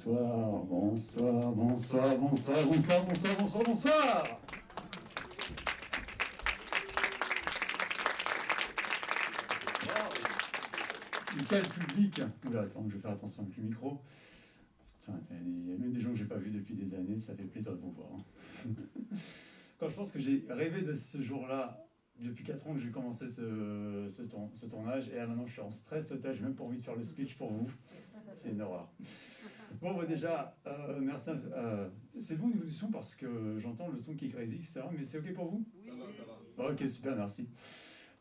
Bonsoir, bonsoir, bonsoir, bonsoir, bonsoir, bonsoir, bonsoir, bonsoir. Quel public! Oula, attends, je vais faire attention avec le micro. Putain, il y a même des gens que j'ai pas vus depuis des années, ça fait plaisir de vous voir. Quand je pense que j'ai rêvé de ce jour-là, depuis 4 ans que j'ai commencé ce tournage, et là maintenant je suis en stress total, j'ai même pas envie de faire le speech pour vous. C'est une horreur. Bon, bah déjà, merci. C'est bon au niveau du son parce que j'entends le son qui est crazy, etc. Mais c'est ok pour vous? Oui, ça va. Bon, ok, super, merci.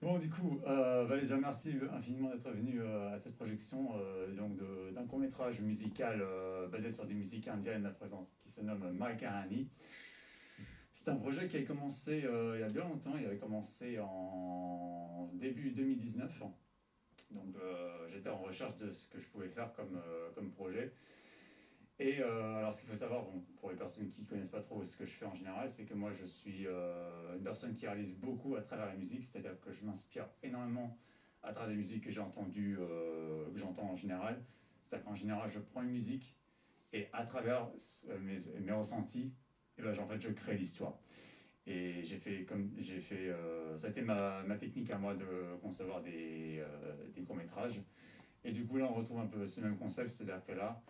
Bon, du coup, bah, déjà merci infiniment d'être venu à cette projection donc d'un court-métrage musical basé sur des musiques indiennes à présent qui se nomme My Kahani. C'est un projet qui a commencé il y a bien longtemps, il avait commencé en début 2019. Donc j'étais en recherche de ce que je pouvais faire comme projet. Et alors, ce qu'il faut savoir, bon, pour les personnes qui ne connaissent pas trop ce que je fais en général, c'est que moi, je suis une personne qui réalise beaucoup à travers la musique, c'est-à-dire que je m'inspire énormément à travers des musiques que j'ai entendues, que j'entends en général. C'est-à-dire qu'en général, je prends une musique et à travers mes ressentis, et ben, en fait, je crée l'histoire. Et ça a été ma technique à moi de concevoir des courts-métrages. Et du coup, là, on retrouve un peu ce même concept, c'est-à-dire que là,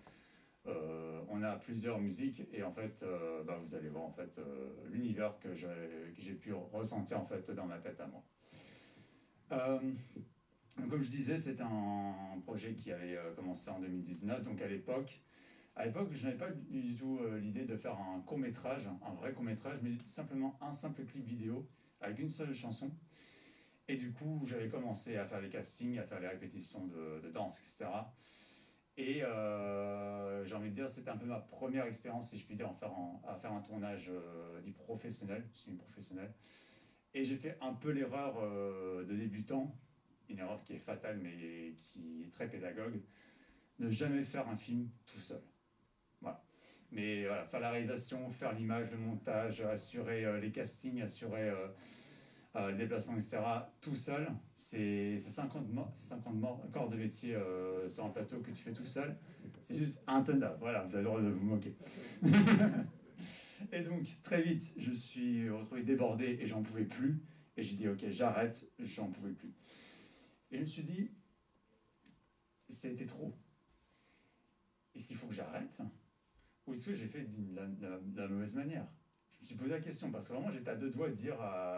on a plusieurs musiques et en fait, bah, vous allez voir en fait l'univers que j'ai pu ressentir en fait dans ma tête à moi. Donc, comme je disais, c'est un projet qui avait commencé en 2019. Donc à l'époque, je n'avais pas du tout l'idée de faire un court métrage, un vrai court métrage, mais simplement un simple clip vidéo avec une seule chanson. Et du coup, j'avais commencé à faire des castings, à faire les répétitions de danse, etc. Et j'ai envie de dire, c'était un peu ma première expérience, si je puis dire, à faire un tournage dit professionnel, semi-professionnel. Et j'ai fait un peu l'erreur de débutant, une erreur qui est fatale mais qui est très pédagogue, de jamais faire un film tout seul. Voilà. Mais voilà, faire la réalisation, faire l'image, le montage, assurer les castings, assurer le déplacement, etc., tout seul, c'est 50 corps de métier sur un plateau que tu fais tout seul. C'est juste intenable. Voilà, vous avez le droit de vous moquer. Et donc, très vite, je suis retrouvé débordé et j'en pouvais plus. Et j'ai dit, ok, j'arrête, j'en pouvais plus. Et je me suis dit, c'était trop. Est-ce qu'il faut que j'arrête? Ou est-ce que j'ai fait de la mauvaise manière? Je me suis posé la question parce que vraiment j'étais à deux doigts de dire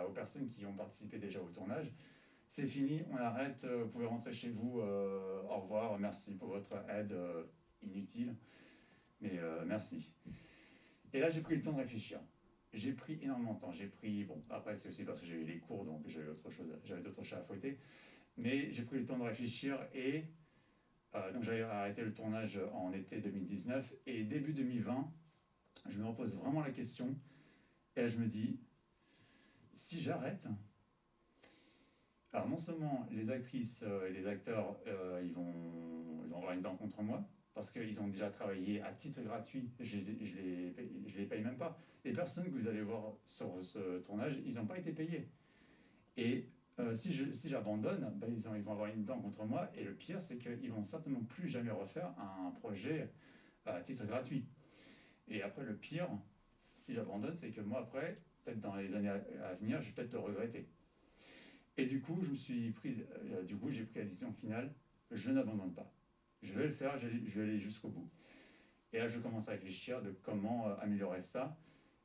aux personnes qui ont participé déjà au tournage, c'est fini, on arrête, vous pouvez rentrer chez vous, au revoir, merci pour votre aide inutile, mais merci. Et là j'ai pris le temps de réfléchir. J'ai pris énormément de temps, bon, après c'est aussi parce que j'ai eu les cours, donc j'avais d'autres chats à fouetter, mais j'ai pris le temps de réfléchir et donc j'avais arrêté le tournage en été 2019 et début 2020, je me repose vraiment la question et là je me dis, si j'arrête, alors non seulement les actrices et les acteurs, ils vont avoir une dent contre moi, parce qu'ils ont déjà travaillé à titre gratuit, je les paye même pas. Les personnes que vous allez voir sur ce tournage, ils n'ont pas été payés. Et si j'abandonne, ben, ils vont avoir une dent contre moi, et le pire, c'est qu'ils vont certainement plus jamais refaire un projet à titre gratuit. Et après, le pire, si j'abandonne, c'est que moi, après, peut-être dans les années à venir, je vais peut-être le regretter. Et du coup, j'ai pris la décision finale, je n'abandonne pas. Je vais le faire, je vais aller jusqu'au bout. Et là, je commence à réfléchir de comment améliorer ça.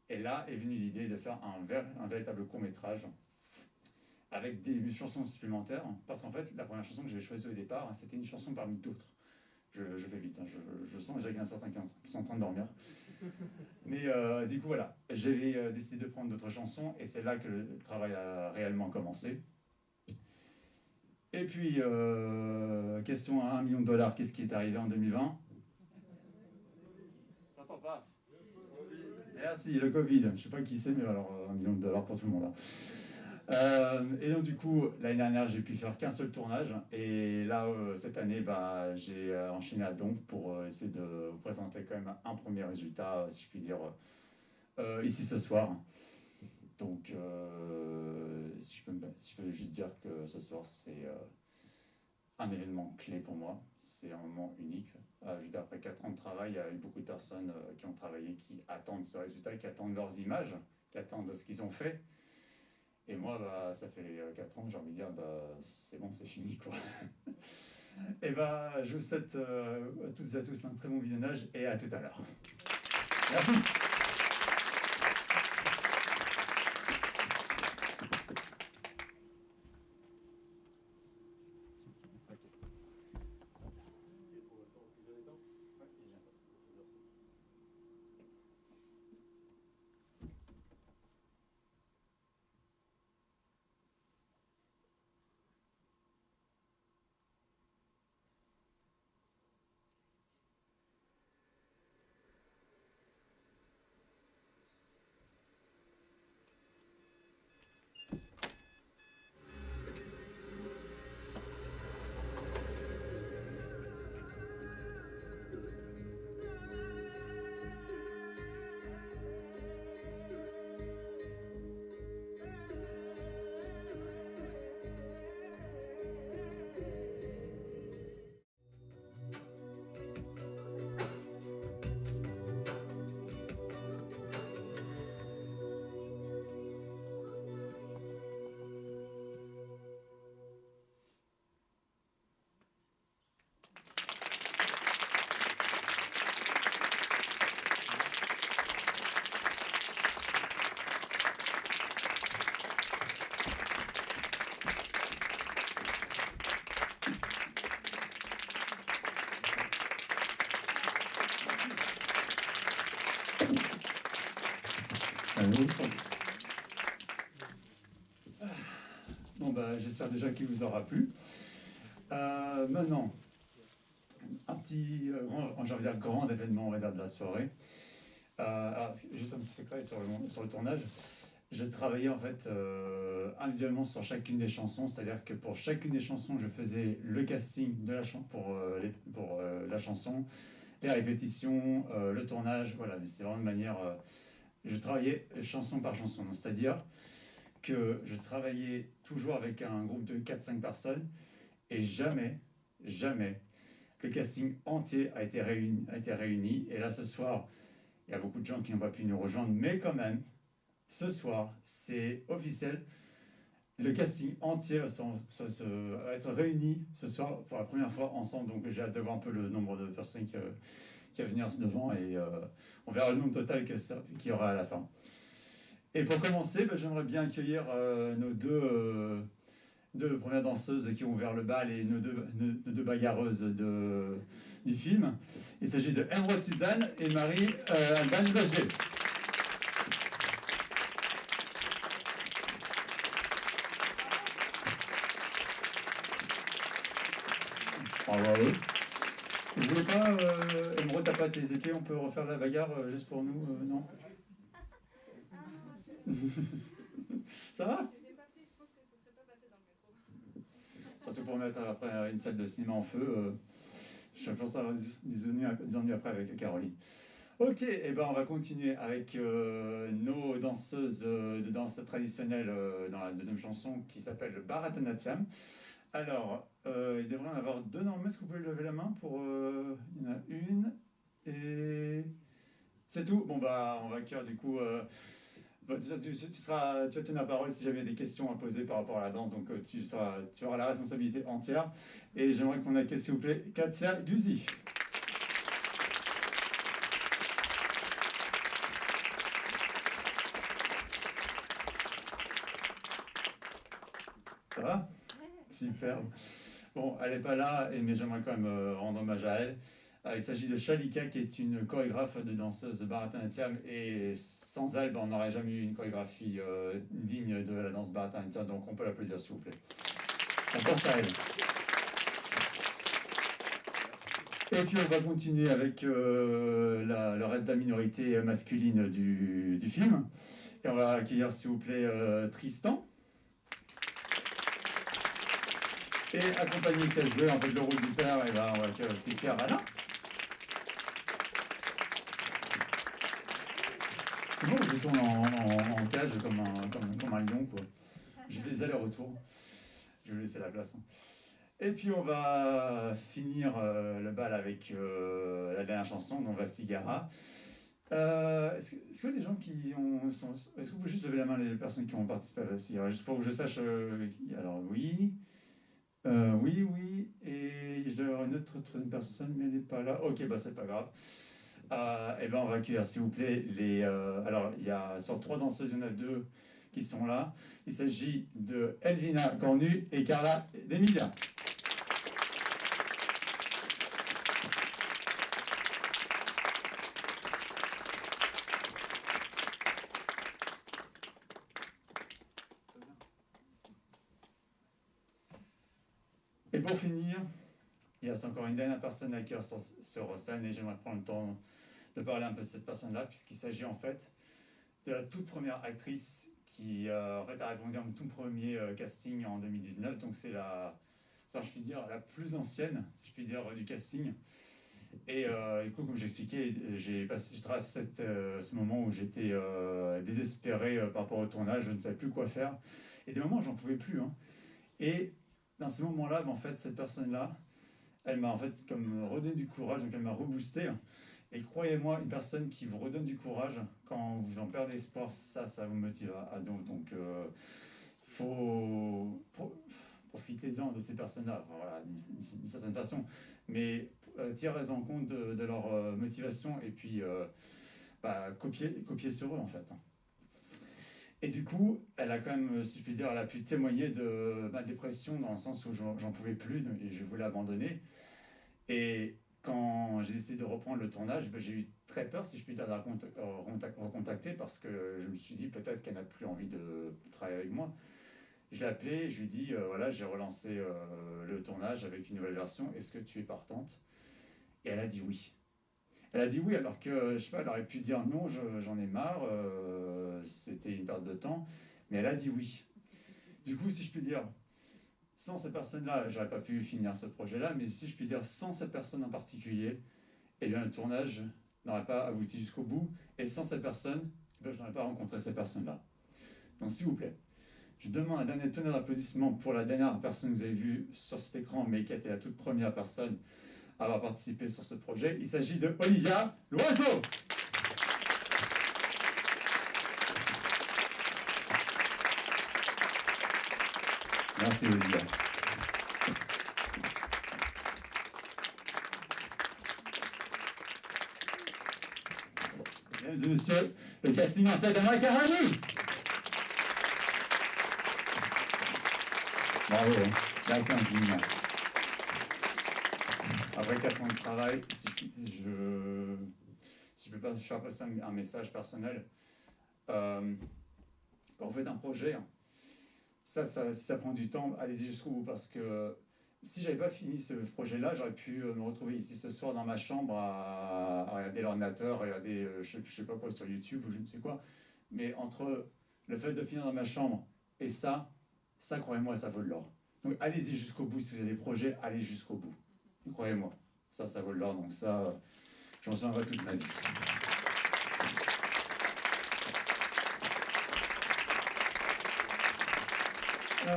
Et là est venue l'idée de faire un véritable court-métrage avec des chansons supplémentaires. Parce qu'en fait, la première chanson que j'avais choisie au départ, c'était une chanson parmi d'autres. Je fais vite, hein, je sens déjà qu'il y en a certains qui sont en train de dormir. Mais du coup, voilà, j'avais décidé de prendre d'autres chansons et c'est là que le travail a réellement commencé. Et puis, question à 1 million de dollars, qu'est-ce qui est arrivé en 2020? J'entends pas. Merci, le Covid. Je ne sais pas qui c'est, mais alors 1 million de dollars pour tout le monde. Et donc du coup, l'année dernière, j'ai pu faire qu'un seul tournage. Et là, cette année, bah, j'ai enchaîné à Donf pour essayer de vous présenter quand même un premier résultat, si je puis dire, ici ce soir. Donc, si je peux juste dire que ce soir, c'est un événement clé pour moi. C'est un moment unique. Je veux dire, après 4 ans de travail, il y a eu beaucoup de personnes qui ont travaillé, qui attendent ce résultat, qui attendent leurs images, qui attendent ce qu'ils ont fait. Et moi, bah, ça fait 4 ans, j'ai envie de dire, bah, c'est bon, c'est fini, quoi. Et bah, je vous souhaite à toutes et à tous un très bon visionnage et à tout à l'heure. Merci. Bon, bah, j'espère déjà qu'il vous aura plu. Maintenant, un petit, j'ai envie de dire grand événement, on va dire, de la soirée. Alors, juste un petit secret sur le tournage. Je travaillais en fait individuellement sur chacune des chansons, c'est-à-dire que pour chacune des chansons, je faisais le casting de pour la chanson, les répétitions, le tournage, voilà, mais c'était vraiment une manière. Je travaillais chanson par chanson, c'est-à-dire que je travaillais toujours avec un groupe de 4-5 personnes et jamais, le casting entier a été réuni. Et là, ce soir, il y a beaucoup de gens qui n'ont pas pu nous rejoindre, mais quand même, ce soir, c'est officiel. Le casting entier va être réuni ce soir pour la première fois ensemble. Donc j'ai hâte de voir un peu le nombre de personnes qui va venir devant et on verra le nombre total qu'il y aura à la fin. Et pour commencer, j'aimerais bien accueillir nos deux premières danseuses qui ont ouvert le bal et nos deux bagarreuses du film. Il s'agit de Emeraude Suzanne et Marie Alban Baget. Bravo à eux. Je voulais pas, Emeraude, t'as pas tes épées, on peut refaire la bagarre juste pour nous, non? Ça va? Surtout pour mettre après une salle de cinéma en feu. Je pense avoir des ennuis après avec Caroline. Ok, et ben on va continuer avec nos danseuses de danse traditionnelle dans la deuxième chanson qui s'appelle Bharatanatyam. Alors, il devrait y en avoir deux normalement. Est-ce que vous pouvez lever la main pour... il y en a une et... C'est tout. Bon bah on va accueillir du coup... tu vas tenir la parole si jamais il y a des questions à poser par rapport à la danse, donc tu auras la responsabilité entière. Et j'aimerais qu'on accueille s'il vous plaît Katia Guzi. Ça va? Super. Bon, elle n'est pas là, mais j'aimerais quand même rendre hommage à elle. Il s'agit de Shalika, qui est une chorégraphe de danseuse Bharatanatyam, et sans elle, on n'aurait jamais eu une chorégraphie digne de la danse Bharatanatyam, donc on peut l'applaudir s'il vous plaît. On pense à elle. Et puis on va continuer avec le reste de la minorité masculine du film. Et on va accueillir s'il vous plaît Tristan. Et accompagné de cache en fait le rôle du père, et ben, on va accueillir aussi Pierre Alain. C'est bon, je tourne en cage comme un lion, quoi. Je fais des allers-retours. Je vais laisser la place. Et puis on va finir le bal avec la dernière chanson, donc Vastigara. Est-ce que les gens qui ont... Est-ce que vous pouvez juste lever la main les personnes qui ont participé à Vastigara, juste pour que je sache... alors oui, oui, oui, et je dois y avoir une autre troisième personne, mais elle n'est pas là. Ok, bah c'est pas grave. Et ben on va accueillir s'il vous plaît les... alors il y a sur 3 danseuses, il y en a 2 qui sont là. Il s'agit de Elvina Cornu et Carla D'Emilia. Et pour finir, il y a encore une dernière personne à cœur sur scène et j'aimerais prendre le temps de parler un peu de cette personne-là, puisqu'il s'agit en fait de la toute première actrice qui en fait, a répondu à mon tout premier casting en 2019. Donc c'est la, ça, je puis dire, la plus ancienne, si je puis dire, du casting. Et du coup, comme j'expliquais, j'ai traversé ce moment où j'étais désespéré par rapport au tournage, je ne savais plus quoi faire. Et des moments où j'en pouvais plus, hein. Et dans ces moments-là, en fait, cette personne-là, elle m'a en fait comme redonné du courage, donc elle m'a reboosté. Et croyez-moi, une personne qui vous redonne du courage quand vous en perdez espoir, ça vous motive à don. Donc, profitez-en de ces personnes-là, enfin, voilà, d'une certaine façon. Mais tirez en compte de leur motivation et puis copiez sur eux en fait. Et du coup, elle a quand même, si je puis dire, elle a pu témoigner de ma dépression dans le sens où j'en pouvais plus et je voulais abandonner. Et quand j'ai décidé de reprendre le tournage, ben, j'ai eu très peur, si je puis dire, de la recontacter parce que je me suis dit peut-être qu'elle n'a plus envie de travailler avec moi. Je l'ai appelée, je lui ai dit voilà, j'ai relancé le tournage avec une nouvelle version, est-ce que tu es partante? Et elle a dit oui. Elle a dit oui alors que, je sais pas, elle aurait pu dire non, j'en ai marre, c'était une perte de temps, mais elle a dit oui. Du coup, si je puis dire, sans cette personne-là, j'aurais pas pu finir ce projet-là, mais si je puis dire, sans cette personne en particulier, eh bien le tournage n'aurait pas abouti jusqu'au bout, et sans cette personne, eh bien, je n'aurais pas rencontré cette personne-là. Donc s'il vous plaît, je demande un dernier tonnerre d'applaudissements pour la dernière personne que vous avez vue sur cet écran, mais qui a été la toute première personne à avoir participé sur ce projet. Il s'agit de Olivia Loiseau. Merci Olivia. Mesdames et messieurs, le casting en tête d'Amara Karani. Bravo, hein. Merci infiniment. Après 4 ans de travail, si je peux pas faire passer un message personnel, quand vous faites un projet, si ça prend du temps, allez-y jusqu'au bout parce que si j'avais pas fini ce projet-là, j'aurais pu me retrouver ici ce soir dans ma chambre à regarder l'ordinateur, regarder je sais pas quoi sur YouTube ou je ne sais quoi. Mais entre le fait de finir dans ma chambre et ça croyez-moi, ça vaut de l'or. Donc allez-y jusqu'au bout si vous avez des projets, allez jusqu'au bout. Croyez-moi, ça vaut de l'or. Donc ça, j'en souviendrai toute ma vie. Oh.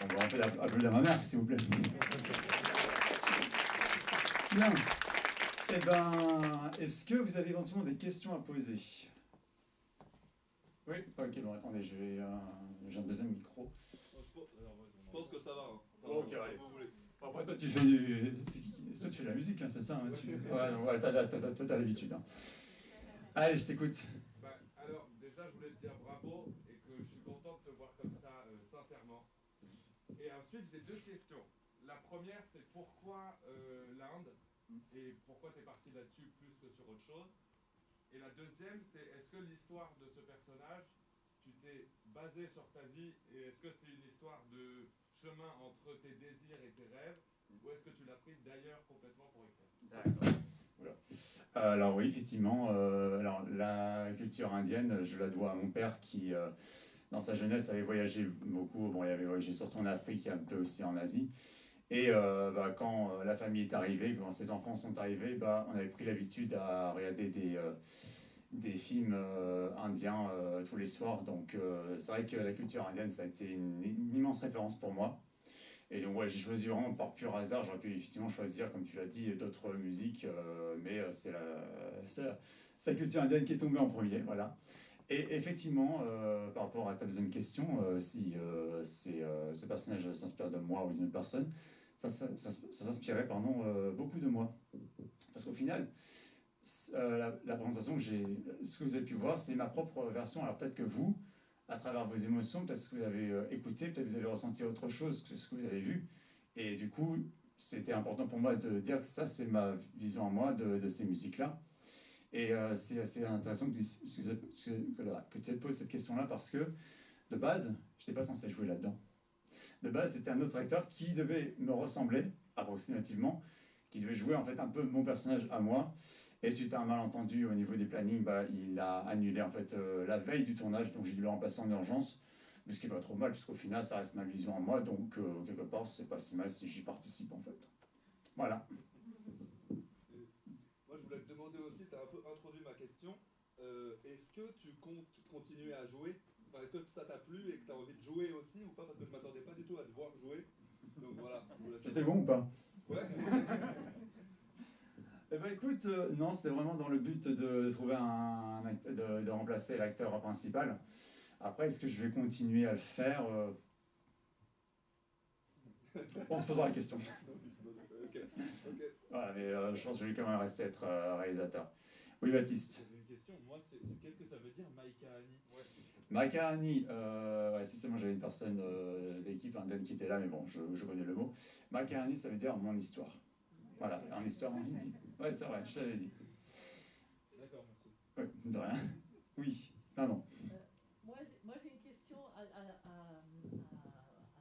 On va applaudir ma mère, s'il vous plaît. Bien. Eh ben, est-ce que vous avez éventuellement des questions à poser? Oui, ok, bon, attendez, j'ai un deuxième micro. Je pense que ça va. Hein. Enfin, Ok, allez. vous voulez. Après, toi, tu fais de la musique, hein, c'est ça hein, ouais, toi, t'as l'habitude. Hein. Allez, je t'écoute. Bah, alors, déjà, je voulais te dire bravo et que je suis content de te voir comme ça, sincèrement. Et ensuite, j'ai 2 questions. La première, c'est pourquoi l'Inde et pourquoi tu es parti là-dessus plus que sur autre chose. Et la deuxième, c'est est-ce que l'histoire de ce personnage, tu t'es basé sur ta vie et est-ce que c'est une histoire de chemin entre tes désirs et tes rêves ou est-ce que tu l'as pris d'ailleurs complètement pour écrire? D'accord. Voilà. Alors oui, effectivement, alors, la culture indienne, je la dois à mon père qui, dans sa jeunesse, avait voyagé beaucoup. Bon, il avait voyagé surtout en Afrique et un peu aussi en Asie. Et quand la famille est arrivée, quand ses enfants sont arrivés, on avait pris l'habitude à regarder des films indiens tous les soirs. Donc c'est vrai que la culture indienne, ça a été une immense référence pour moi. Et donc ouais, j'ai choisi vraiment par pur hasard. J'aurais pu effectivement choisir, comme tu l'as dit, d'autres musiques, mais c'est la culture indienne qui est tombée en premier, voilà. Et effectivement, par rapport à ta deuxième question, si ce personnage s'inspire de moi ou d'une autre personne, ça s'inspirait pardon, beaucoup de moi. Parce qu'au final, la présentation ce que vous avez pu voir, c'est ma propre version. Alors peut-être que vous, à travers vos émotions, peut-être ce que vous avez écouté, peut-être que vous avez ressenti autre chose que ce que vous avez vu. Et du coup, c'était important pour moi de dire que ça, c'est ma vision à moi de ces musiques-là. Et c'est assez intéressant que tu aies posé cette question-là parce que, de base, je n'étais pas censé jouer là-dedans. De base, c'était un autre acteur qui devait me ressembler, approximativement, qui devait jouer en fait un peu mon personnage à moi. Et suite à un malentendu au niveau des plannings, il a annulé en fait la veille du tournage, donc j'ai dû le remplacer en urgence. Mais ce qui n'est pas trop mal, puisqu'au final, ça reste ma vision à moi, donc quelque part, c'est pas si mal si j'y participe en fait. Voilà. Moi, je voulais te demander aussi, tu as un peu introduit ma question. Est-ce que tu comptes continuer à jouer? Enfin, est-ce que ça t'a plu et que tu as envie de jouer aussi ou pas? Parce que je m'attendais pas du tout à te voir jouer. Donc voilà. J'étais bon ou pas? Ouais. Eh ben écoute, non, c'était vraiment dans le but de trouver de remplacer l'acteur principal. Après, est-ce que je vais continuer à le faire On se posera la question. Ok. Voilà, mais je pense que je vais quand même rester être réalisateur. Oui, Baptiste. J'avais une question. Moi, qu'est-ce que ça veut dire Maïka Ani? Maïka Ani, si seulement j'avais une personne de l'équipe indienne qui était là, mais bon, je connais le mot. Maïka Ani, ça veut dire mon histoire. Voilà, en histoire en hindi. Ouais, c'est vrai, je t'avais dit. D'accord, merci. Ouais, de rien. Oui, maman. Moi, j'ai une question à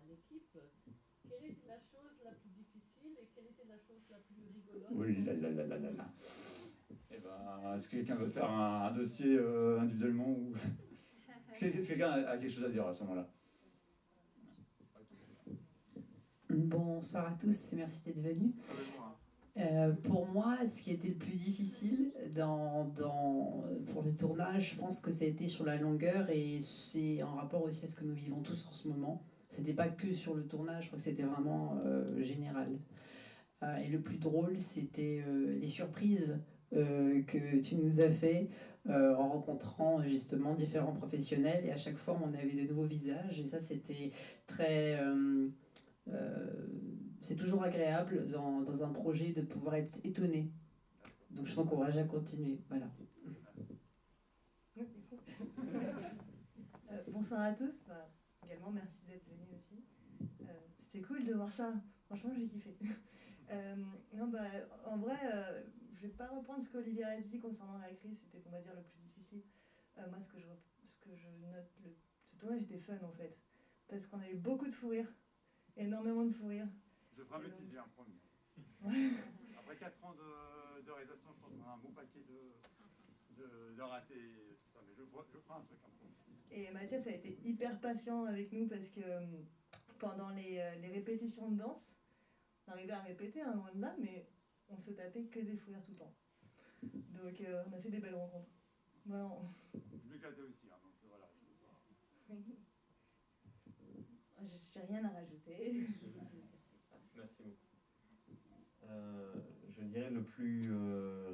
l'équipe. Quelle était la chose la plus difficile et quelle était la chose la plus rigolote? Oui, là. Eh ben, est-ce que quelqu'un veut faire un dossier individuellement ou... Est-ce que quelqu'un a quelque chose à dire à ce moment-là? Bonsoir à tous et merci d'être venus. Pour moi, ce qui était le plus difficile pour le tournage, je pense que ça a été sur la longueur et c'est en rapport aussi à ce que nous vivons tous en ce moment. C'était pas que sur le tournage, je crois que c'était vraiment général. Et le plus drôle, c'était les surprises que tu nous as fait en rencontrant justement différents professionnels et à chaque fois on avait de nouveaux visages et ça c'était très... c'est toujours agréable dans un projet de pouvoir être étonné. Donc je t'encourage à continuer. Voilà. Bonsoir à tous. Également, merci d'être venus aussi. C'était cool de voir ça. Franchement, j'ai kiffé. En vrai, je vais pas reprendre ce qu'Olivier a dit concernant la crise. C'était, on va dire, le plus difficile. Moi, ce que je note, ce tournage était fun en fait. Parce qu'on a eu beaucoup de fou rire. Énormément de fou rire. Je ferai un bêtisier un premier. Après 4 ans de réalisation, je pense qu'on a un bon paquet de ratés et tout ça, mais je ferai un truc un peu. Et Mathias a été hyper patient avec nous parce que pendant les répétitions de danse, on arrivait à répéter un loin de là, mais on se tapait que des fous rires tout le temps. Donc on a fait des belles rencontres. Vraiment. Je m'éclatais aussi, hein, donc voilà. J'ai rien à rajouter. Merci beaucoup. Je dirais le plus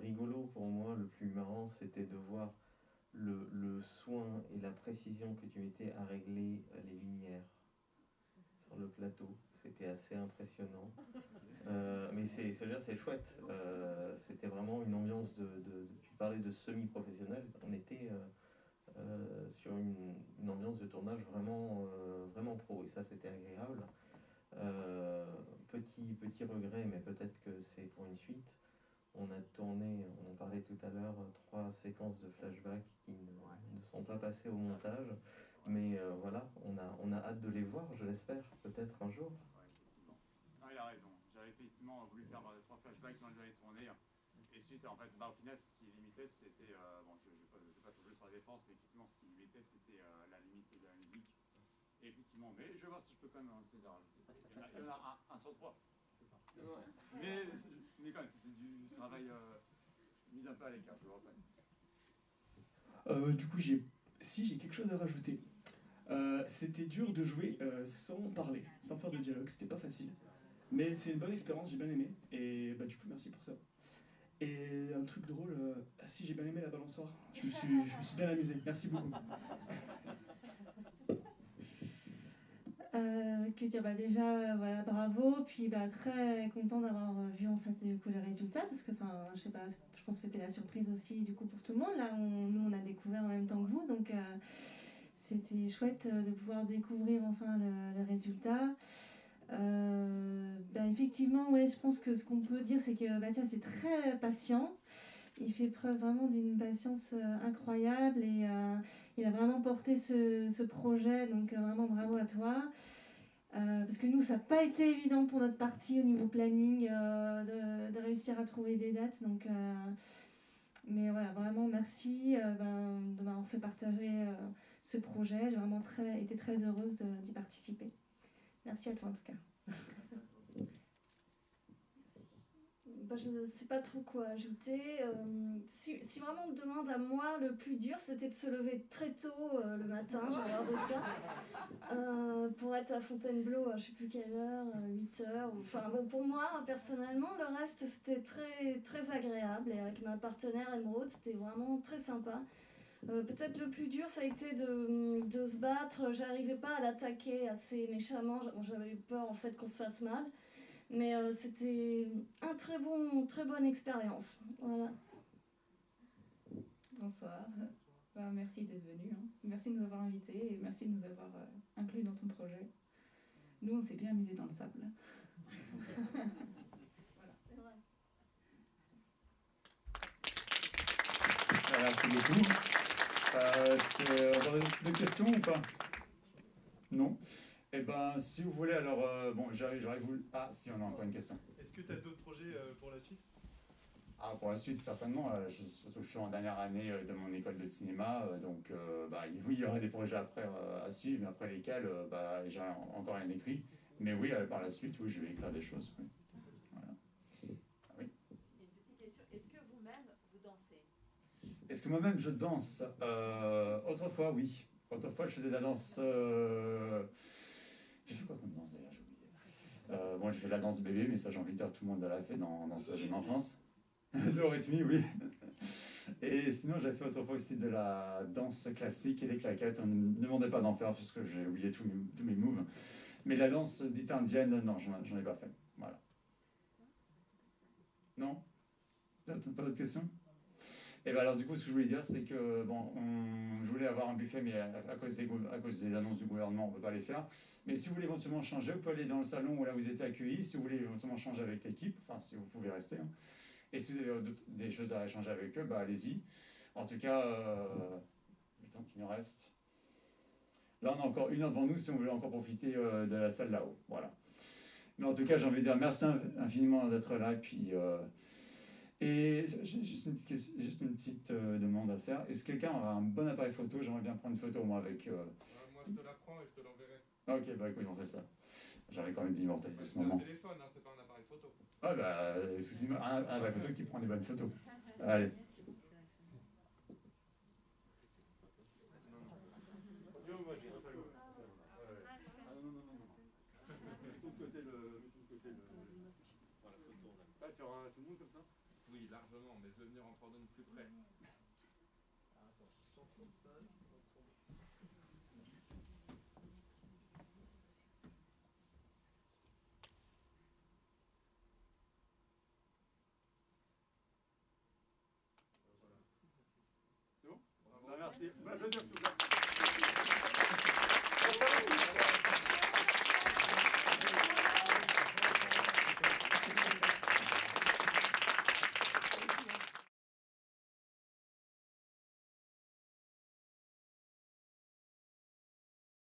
rigolo pour moi, le plus marrant, c'était de voir le soin et la précision que tu mettais à régler les lumières sur le plateau. C'était assez impressionnant. Mais c'est chouette. C'était vraiment une ambiance tu parlais de semi-professionnel. On était sur une ambiance de tournage vraiment pro. Et ça, c'était agréable. Petit regret, mais peut-être que c'est pour une suite. On a tourné, on en parlait tout à l'heure, 3 séquences de flashback qui ne sont pas passées au montage. Mais voilà, on a hâte de les voir, je l'espère, peut-être un jour. Ouais, effectivement. Non, il a raison. J'avais effectivement voulu faire 3 flashbacks quand j'avais tourné. Et suite, en fait, au final, ce qui limitait, c'était... bon, je ne vais pas tout jouer sur la défense, mais effectivement, ce qui limitait, c'était la limite de la musique. Et effectivement, mais je vais voir si je peux quand même essayer de rajouter. Il y en a un sur 3. Mais quand même, c'était du travail mis un peu à l'écart, je le reconnais. Du coup, j'ai quelque chose à rajouter. C'était dur de jouer sans parler, sans faire de dialogue, c'était pas facile. Mais c'est une bonne expérience, j'ai bien aimé. Et bah, du coup, merci pour ça. Et un truc drôle, si j'ai bien aimé la balançoire, je me suis bien amusé. Merci beaucoup. Que dire, bah déjà voilà, bravo, puis bah très content d'avoir vu en fait du coup les résultats, parce que enfin je sais pas, je pense que c'était la surprise aussi du coup pour tout le monde. Là nous on a découvert en même temps que vous, donc c'était chouette de pouvoir découvrir enfin le résultat. Bah effectivement, ouais, je pense que ce qu'on peut dire c'est que Mathias c'est très patient. Il fait preuve vraiment d'une patience incroyable et il a vraiment porté ce projet, donc vraiment bravo à toi. Parce que nous, ça n'a pas été évident pour notre partie au niveau planning de réussir à trouver des dates. Donc, mais voilà, vraiment merci de m'avoir fait partager ce projet. J'ai vraiment été très heureuse d'y participer. Merci à toi en tout cas. Bah, je ne sais pas trop quoi ajouter. Si vraiment on me demande à moi, le plus dur, c'était de se lever très tôt le matin, j'ai horreur de ça, pour être à Fontainebleau à je ne sais plus quelle heure, 8 heures. Enfin, bon, pour moi, personnellement, le reste, c'était très, très agréable. Et avec ma partenaire Emeraude, c'était vraiment très sympa. Peut-être le plus dur, ça a été de se battre. J'arrivais pas à l'attaquer assez méchamment. J'avais eu peur en fait qu'on se fasse mal. Mais c'était très bonne expérience. Voilà. Bonsoir. Bah, merci d'être venu. Hein. Merci de nous avoir invités et merci de nous avoir inclus dans ton projet. Nous, on s'est bien amusés dans le sable. Voilà. C'est vrai. Merci beaucoup. Encore d'autres questions ou pas? Non? Eh ben, si vous voulez, alors, bon, j'arrive vous... Ah, si, on a encore une question. Est-ce que tu as d'autres projets pour la suite? Ah, pour la suite, certainement. Surtout, je suis en dernière année de mon école de cinéma, donc oui, il y aura des projets après à suivre, mais après lesquels j'ai encore rien écrit. Mais oui, par la suite, oui, je vais écrire des choses. Oui. Voilà. Ah, oui. Une petite question. Est-ce que vous-même, vous dansez? Est-ce que moi-même, je danse? Autrefois, oui. Autrefois, je faisais de la danse... J'ai fait quoi comme danse d'ailleurs? J'ai oublié. Moi, j'ai fait la danse du bébé, mais ça, j'ai envie de dire, tout le monde l'a fait dans sa jeune enfance. Le rythme, oui. Et sinon, j'ai fait autrefois aussi de la danse classique et des claquettes. On ne me demandait pas d'en faire puisque j'ai oublié tous mes moves. Mais la danse dite indienne, non, j'en ai pas fait. Voilà. Non? Pas d'autres questions? Et bien alors du coup ce que je voulais dire c'est que bon, je voulais avoir un buffet mais à cause des annonces du gouvernement on ne peut pas les faire. Mais si vous voulez éventuellement changer, vous pouvez aller dans le salon où là vous étiez accueillis, si vous voulez éventuellement changer avec l'équipe, enfin si vous pouvez rester. Hein. Et si vous avez des choses à échanger avec eux, bah allez-y. En tout cas, le temps qu'il nous reste. Là on a encore 1 heure devant nous si on veut encore profiter de la salle là-haut. Voilà. Mais en tout cas j'ai envie de dire merci infiniment d'être là et puis... Et j'ai juste une petite demande à faire. Est-ce que quelqu'un aura un bon appareil photo? J'aimerais bien prendre une photo moi avec... Moi je te la prends et je te l'enverrai. Ok, bah écoute, on fait ça. J'aurais quand même d'immortaliser ce moment. C'est un téléphone, hein, c'est pas un appareil photo. Ouais, bah, c'est un appareil photo qui prend des bonnes photos. Allez. Ça, tu auras tout le monde comme ça? Oui, largement, mais je vais venir en prendre une plus près. Attends, 135, 130. C'est bon? Merci. Merci.